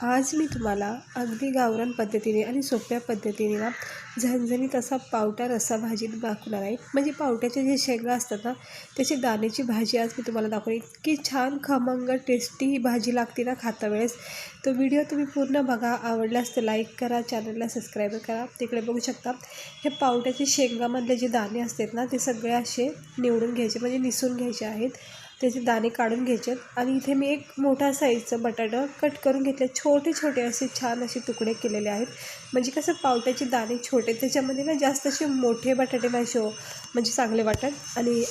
आज मी तुम्हाला अगदी गावरान पद्धतीने आणि सोप्या पद्धतीने ना झणझणीत असा पावटा रस्सा भाजी दाखवणार आहे. म्हणजे पावट्याचे जे शेंगा असतात ना त्याची दाण्याची भाजी आज मी तुम्हाला दाखवली. इतकी छान खमंग टेस्टी ही भाजी लागते ना खाता वेळेस. तो व्हिडिओ तुम्ही पूर्ण बघा. आवडल्यास तर लाईक करा, चॅनलला सबस्क्राईब करा. तिकडे बघू शकता हे पावट्याचे शेंगामधले जे दाणे असतात ना ते सगळे असे निवडून घ्यायचे, म्हणजे निसून घ्यायचे आहेत. त्याचे दाणे काढून घ्यायचे आणि इथे मी एक मोठा साईजचं बटाटा कट करून घेतले. छोटे छोटे असे छान असे तुकडे केलेले आहेत. म्हणजे कसं पावट्याचे दाणे छोटे, त्याच्यामध्ये ना जास्त असे मोठे बटाटे नाही म्हणजे चांगले वाटत. आणि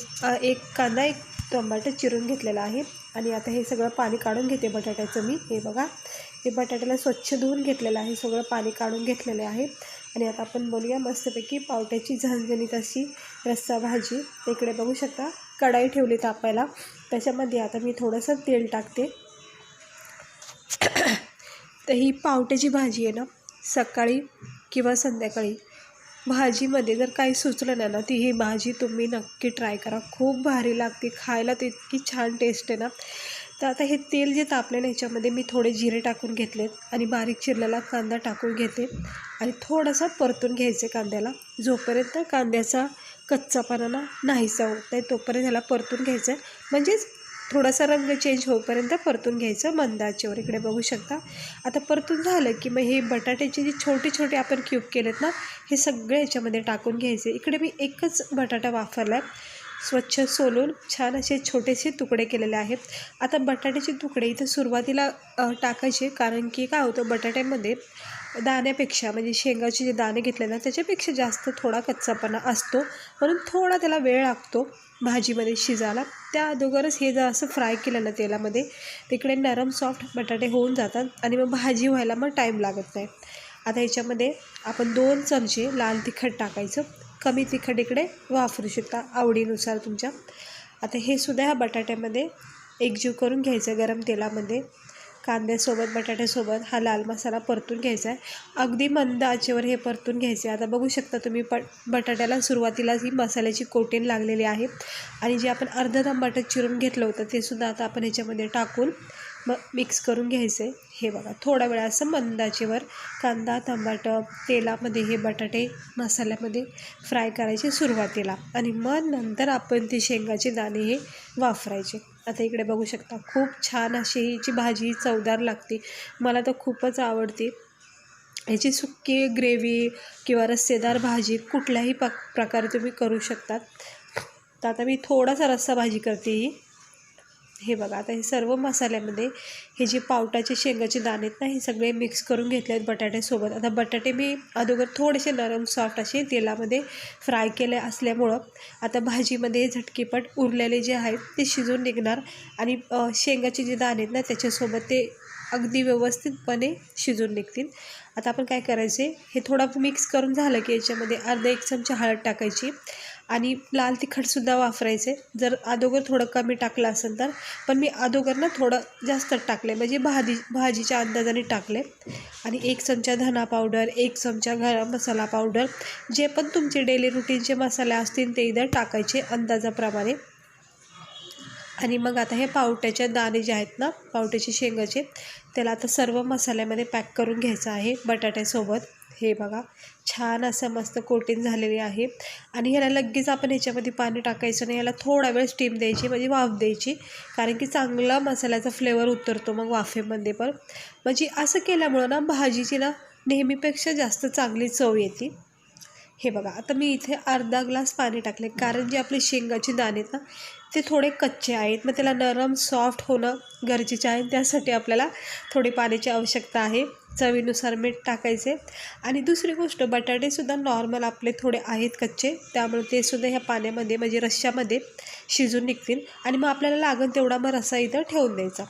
एक कांदा, एक टोमॅटो चिरून घेतलेला आहे. आणि आता हे सगळं पाणी काढून घेते बटाट्याचं मी. हे बघा, हे बटाट्याला स्वच्छ धुवून घेतलेलं आहे, सगळं पाणी काढून घेतलेले आहे. आणि आता आपण बोलूया मस्तपैकी पावट्याची झणझणीत अशी रस्सा भाजी. इकडे बघू शकता कढाई ठेवली तापायला. त्याच्यामध्ये आता मी थोडंसं तेल टाकते. तर ही पावट्याची भाजी आहे ना, सकाळी किंवा संध्याकाळी भाजीमध्ये जर काही सुचलं नाही ना, ती ही भाजी तुम्ही नक्की ट्राय करा. खूप भारी लागते खायला, तर इतकी छान टेस्ट आहे ना. तर आता हे तेल जे तापले ना, ह्याच्यामध्ये मी थोडे जिरे टाकून घेतलेत आणि बारीक चिरलेला कांदा टाकून घेते. आणि थोडासा परतून घ्यायचे कांद्याला. जोपर्यंत कांद्याचा कच्चापणा ना नाहीसा होत नाही तोपर्यंत ह्याला परतून घ्यायचं. म्हणजेच थोडासा रंग चेंज होईपर्यंत परतून घ्यायचं मंद आचेवर. इकडे बघू शकता आता परतून झालं की मग हे बटाट्याचे जे छोटे छोटे आपण क्यूब केलेत ना, हे सगळे ह्याच्यामध्ये टाकून घ्यायचे. इकडे मी एकच बटाटा वापरला आहे, स्वच्छ सोलून छान असे छोटेसे तुकडे केलेले आहेत. आता बटाट्याचे तुकडे इथं सुरुवातीला टाकायचे, कारण की काय होतं बटाट्यामध्ये दाण्यापेक्षा, म्हणजे शेंगाचे जे दाणे घेतले ना त्याच्यापेक्षा जास्त थोडा कच्चापणा असतो, म्हणून थोडा त्याला वेळ लागतो भाजीमध्ये शिजायला. त्या अगोदरच हे जर असं फ्राय केलं ना तेलामध्ये, तिकडे नरम सॉफ्ट बटाटे होऊन जातात आणि मग भाजी व्हायला मग टाईम लागत नाही. आता ह्याच्यामध्ये आपण 2 चमचे लाल तिखट टाकायचं. कमी तिखट इकडे वापरू शकता आवडीनुसार तुमच्या. आता हे सुद्धा ह्या बटाट्यामध्ये एकजीव करून घ्यायचं गरम तेलामध्ये. कांद्यासोबत बटाट्यासोबत हा लाल मसाला परतून घ्यायचा आहे. अगदी मंद आचेवर हे परतून घ्यायचे. आता बघू शकता तुम्ही बटाट्याला सुरुवातीलाच ही मसाल्याची कोटिंग लागलेली आहे. आणि जे आपण अर्धा टमाटर चिरून घेतलं होतं ते सुद्धा आता आपण ह्याच्यामध्ये टाकून मग मिक्स करून घ्यायचं आहे. हे बघा, थोडा वेळ असं मंद आचेवर कांदा टमाटर तेलामध्ये हे बटाटे मसाल्यामध्ये फ्राय करायचे सुरुवातीला, आणि मग नंतर आपण ते शेंगाचे दाणे हे वापरायचे. आता इकडे बघू शकता खूप छान अशी हिची भाजी चवदार लागते. मला तर खूपच आवडते. ह्याची सुक्की ग्रेव्ही किंवा रस्सेदार भाजी कुठल्याही प्रकारे तुम्ही करू शकतात. तर आता मी थोडासा रस्सा भाजी करते ही. हे बघा, आता हे सर्व मसाल्यामध्ये हे जे पावटाचे शेंगाचे दाणे आहेत ना, हे सगळे मिक्स करून घेतले आहेत बटाट्यासोबत. आता बटाटे मी अगोदर थोडेसे नरम सॉफ्ट असे तेलामध्ये फ्राय केले असल्यामुळं आता भाजीमध्ये झटकीपट उरलेले जे आहेत ते शिजून निघणार. आणि शेंगाचे जे दाणे आहेत ना त्याच्यासोबत ते अगदी व्यवस्थितपणे शिजून निघतील. आता आपण काय करायचे, हे थोडं मिक्स करून झालं की याच्यामध्ये अर्धा 1 चमचा हळद टाकायची. आणि लाल तिखटसुद्धा वापरायचे. जर अगोदर थोडं कमी टाकलं असेल तर, पण मी अगोदर ना थोडं जास्त टाकले, म्हणजे भाजीच्या अंदाजाने टाकले. आणि 1 चमचा धना पावडर, 1 चमचा गरम मसाला पावडर, जे पण तुमचे डेली रुटीनचे मसाले असतील ते इथं टाकायचे अंदाजाप्रमाणे. आणि मग आता हे पावट्याचे दाणे जे आहेत ना, पावट्याचे शेंगाचे, त्याला आता सर्व मसाल्यामध्ये पॅक करून घ्यायचं आहे बटाट्यासोबत. हे बघा, छान असं मस्त कोटिंग झालेली आहे. आणि ह्याला लगेच आपण ह्याच्यामध्ये पाणी टाकायचं नाही, याला थोडा वेळ स्टीम द्यायची, म्हणजे वाफ द्यायची, कारण की चांगला मसाल्याचा फ्लेवर उतरतो मग वाफेमध्ये पण. म्हणजे असं केल्यामुळं ना भाजीची ना नेहमीपेक्षा जास्त चांगली चव येते. हे बघा, आता मी इथे अर्धा ग्लास पाणी टाकले, कारण जे आपले शेंगाचे दाणे आहेत ना ते थोडे कच्चे आहेत, मग त्याला नरम सॉफ्ट होणं गरजेचे आहे. त्यासाठी आपल्याला थोडी पाण्याची आवश्यकता आहे. चवीनुसार मीठ टाकायचे. आणि दुसरी गोष्ट, बटाटेसुद्धा नॉर्मल आपले थोडे आहेत कच्चे, त्यामुळे ते सुद्धा ह्या पाण्यामध्ये म्हणजे रश्श्यामध्ये शिजून निघतील. आणि मग आपल्याला लागेल तेवढा मग रस्सा इथं ठेवून द्यायचा.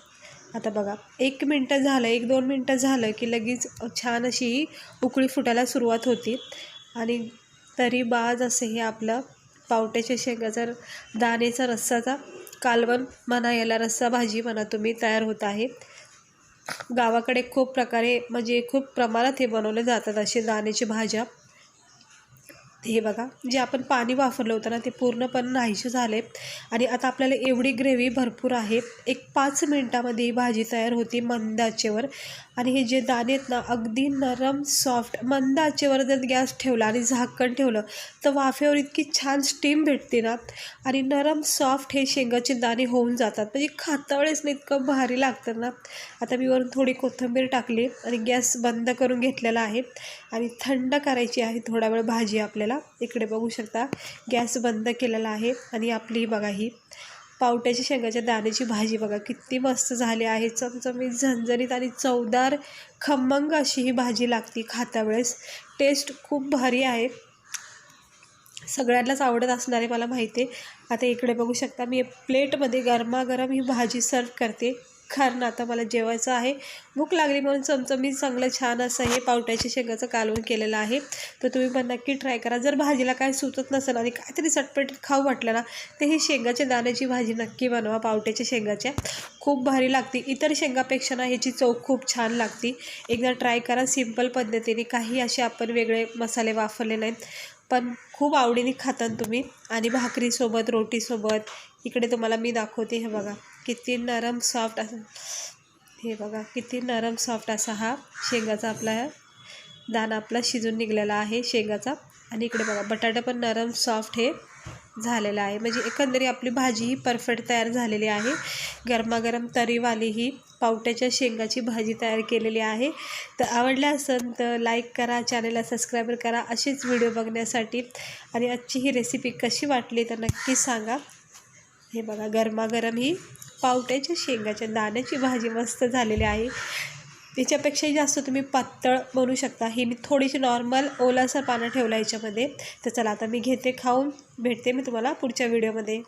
आता बघा, 1 मिनटं झालं, 1-2 मिनटं झालं की लगेच छान अशी उकळी फुटायला सुरुवात होती. आणि तरी बाज असं हे आपलं पावट्याच्या शेंगाचा दाणेचा रस्साचा कालवण म्हणा, याला रस्सा भाजी म्हणा तुम्ही, तयार होत आहे. गावाकडे खूप प्रकारे म्हणजे खूप प्रमाणात हे बनवले जातात असे दाण्याची भाज्या. हे बघा, जे आपण पाणी वापरलं होतं ना ते पूर्णपणे नाहीसे झाले आणि आता आपल्याला एवढी ग्रेव्ही भरपूर आहे. एक 5 मिनटामध्ये ही भाजी तयार होती मंद आचेवर. आणि हे जे दाणे आहेत ना अगदी नरम सॉफ्ट. मंद आचेवर जर गॅस ठेवला आणि झाकण ठेवलं तर वाफेवर इतकी छान स्टीम भेटते ना आणि नरम सॉफ्ट हे शेंगाचे दाणे होऊन जातात. म्हणजे खाता वेळेस ना इतकं भारी लागतं ना. आता मी वरून थोडी कोथिंबीर टाकली आणि गॅस बंद करून घेतलेला आहे आणि थंड करायची आहे थोडा वेळ भाजी आपल्याला. इकडे बघू शकता गॅस बंद केलेला आहे आणि आपली बघा ही पावट्याची शेंगाच्या दाण्याची भाजी बघा किती मस्त झाली आहे. चमचमीत झणझणीत आणि चवदार खमंग अशी ही भाजी लागते खाता वेळेस. टेस्ट खूप भारी आहे, सगळ्यांनाच आवडत असणार आहे मला माहिती आहे. आता इकडे बघू शकता मी प्लेटमध्ये गरमागरम ही भाजी सर्व करते, कारण आता मला जेवायचं आहे. भूक लागली म्हणून चमचमीत चांगलं छान असं हे पावट्याच्या शेंगाचं कालवण केलेलं आहे. तर तुम्ही पण नक्की ट्राय करा. जर भाजीला काय सुचत नसेल आणि काहीतरी चटपटीत खाऊ वाटलं ना तर ही शेंगाच्या दाण्याची भाजी नक्की बनवा. पावट्याच्या शेंगाच्या खूप भारी लागते. इतर शेंगापेक्षा ना ह्याची चव खूप छान लागते. एकदा ट्राय करा सिंपल पद्धतीने. काही असे आपण वेगळे मसाले वापरले नाहीत, पण खूप आवडीने खातात तुम्ही. आणि भाकरीसोबत रोटीसोबत. इकडे तुम्हाला मी दाखवते, हे बघा किती नरम सॉफ्ट असं, हे बघा किती नरम सॉफ्ट असा हा शेंगाचा आपला दाणा आपला शिजून निघलेला आहे शेंगाचा. आणि इकडे बघा बटाटा पण नरम सॉफ्ट हे झालेला आहे. म्हणजे एकंदरीत आपली भाजी ही परफेक्ट तयार झालेली आहे. गरमागरम तरीवाली ही पावट्याच्या शेंगाची भाजी तयार केलेली आहे. तर आवडल्या असेल तर लाईक करा, चॅनलला सबस्क्राईब करा असेच व्हिडिओ बघण्यासाठी. आणि आजची ही रेसिपी कशी वाटली तर नक्की सांगा. हे बघा गरमागरम ही पावट्याच्या शेंगाच्या दाण्याची भाजी मस्त झालेली आहे. त्याच्यापेक्षाही जास्त तुम्ही पातळ बनवू शकता. ही मी थोडीशी नॉर्मल ओलासर पानं ठेवला याच्यामध्ये. तर चला आता मी घेते खाऊन. भेटते मी तुम्हाला पुढच्या व्हिडिओमध्ये.